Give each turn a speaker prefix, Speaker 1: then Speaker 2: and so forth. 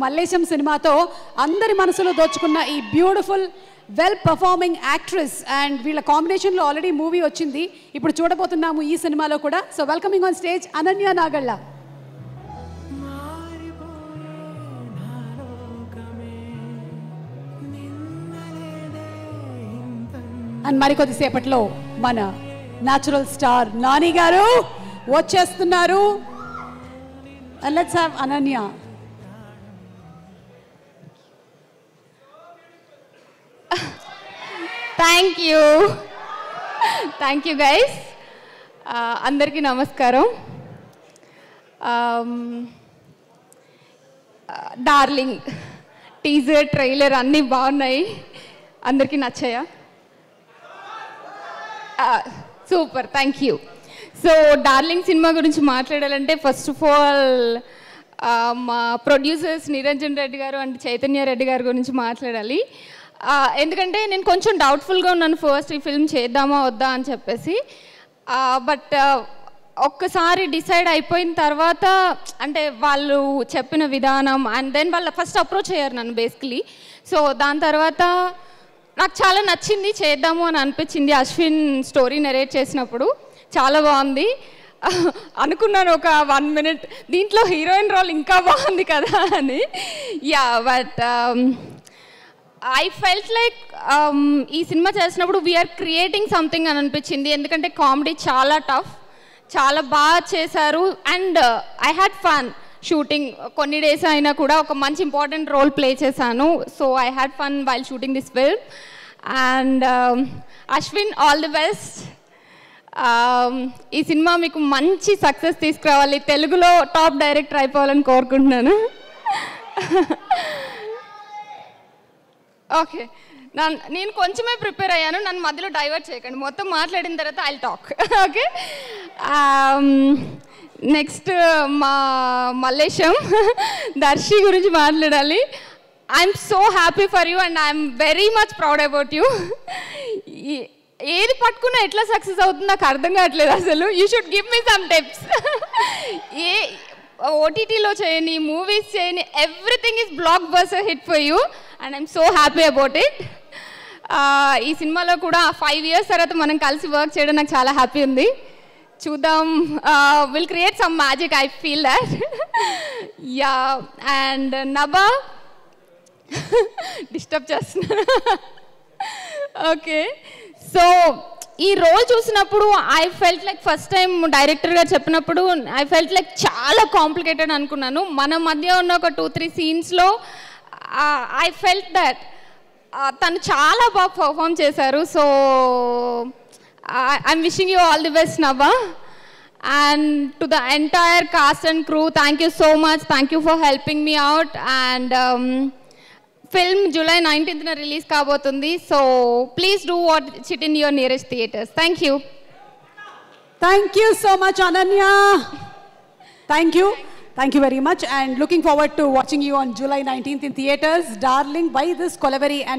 Speaker 1: మల్లేశం సినిమాతో అందరి మనసులో దోచుకున్న ఈ beautiful well performing actress and వీళ్ళ కాంబినేషన్లో ఆల్రెడీ మూవీ వచ్చింది. ఇప్పుడు చూడబోతున్నాము ఈ సినిమాలో కూడా. So welcoming on stage Ananya Nagalla. And మరికొద్దిసేపట్లో మన న్యాచురల్ స్టార్ నాని గారు వచ్చేస్తున్నారు. And let's have Ananya.
Speaker 2: Thank you guys. Andarki namaskaram. Darling teaser trailer anni baagunayi. Andarki nachaya. Super, thank you. So darling cinema గురించి మాట్లాడాలంటే ఫస్ట్ ఆఫ్ ఆల్ మా producers Niranjan Reddy గారు and Chaitanya Reddy గారి గురించి మాట్లాడాలి. ఎందుకంటే నేను కొంచెం డౌట్ఫుల్గా ఉన్నాను ఫస్ట్ ఈ ఫిల్మ్ చేద్దామా వద్దా అని చెప్పేసి. బట్ ఒక్కసారి డిసైడ్ అయిపోయిన తర్వాత అంటే వాళ్ళు చెప్పిన విధానం అండ్ దెన్ వాళ్ళు ఫస్ట్ అప్రోచ్ అయ్యారు నన్ను బేసికలీ. సో దాని తర్వాత నాకు చాలా నచ్చింది, చేద్దాము అని అనిపించింది. అశ్విన్ స్టోరీ నెరేట్ చేసినప్పుడు చాలా బాగుంది అనుకున్నాను ఒక 1 minute, దీంట్లో హీరోయిన్ రోల్ ఇంకా బాగుంది కదా అని. Yeah but I felt like ఈ సినిమా చేసినప్పుడు వీఆర్ క్రియేటింగ్ సంథింగ్ అని అనిపించింది. ఎందుకంటే కామెడీ చాలా టఫ్, చాలా బాగా చేశారు and I had fun shooting. కొన్ని డేస్ అయినా కూడా ఒక మంచి ఇంపార్టెంట్ రోల్ ప్లే చేశాను. So I had fun while shooting this film. And Ashwin, all the best. ఈ సినిమా మీకు మంచి సక్సెస్ తీసుకురావాలి, తెలుగులో టాప్ డైరెక్టర్ అయిపోవాలని కోరుకుంటున్నాను. ఓకే, నేను కొంచెమే ప్రిపేర్ అయ్యాను, నన్ను మధ్యలో డైవర్ట్ చేయకండి. మొత్తం మాట్లాడిన తర్వాత ఐల్ టాక్. ఓకే, నెక్స్ట్ మా మల్లేశం దర్శి గురించి మాట్లాడాలి. I'm so happy for you and I'm very much proud about you. ఏది పట్టుకున్నా ఎట్లా సక్సెస్ అవుతుంది నాకు అర్థం కావట్లేదు అసలు. You should give me some tips. ఏ ఓటీటీలో చేయని, మూవీస్ చేయని, everything is blockbuster hit for you and I'm so happy about it. ఈ సినిమాలో కూడా 5 years తర్వాత మనం కలిసి వర్క్ చేయడం నాకు చాలా హ్యాపీ ఉంది. చూద్దాం, will create some magic, I feel that. Yeah and Nabha disturb చేస్తున్నాను. ఓకే, సో ఈ రోల్ చూసినప్పుడు I felt like first time డైరెక్టర్గా చెప్పినప్పుడు ఐ ఫెల్ట్ లైక్ చాలా కాంప్లికేటెడ్ అనుకున్నాను. మన మధ్య ఉన్న ఒక 2-3 సీన్స్లో ఐ ఫెల్ట్ దట్ తను చాలా బాగా పర్ఫామ్ చేశారు. So I'm wishing you all the best Nabha. And to the entire cast and crew, thank you so much. Thank you for helping me out. And film July 19th release కాబోతుంది. So please do watch it in your nearest theatres. Thank you.
Speaker 1: Thank you so much Ananya. Thank you very much and looking forward to watching you on July 19th in theaters. Darling by this Kolaveri and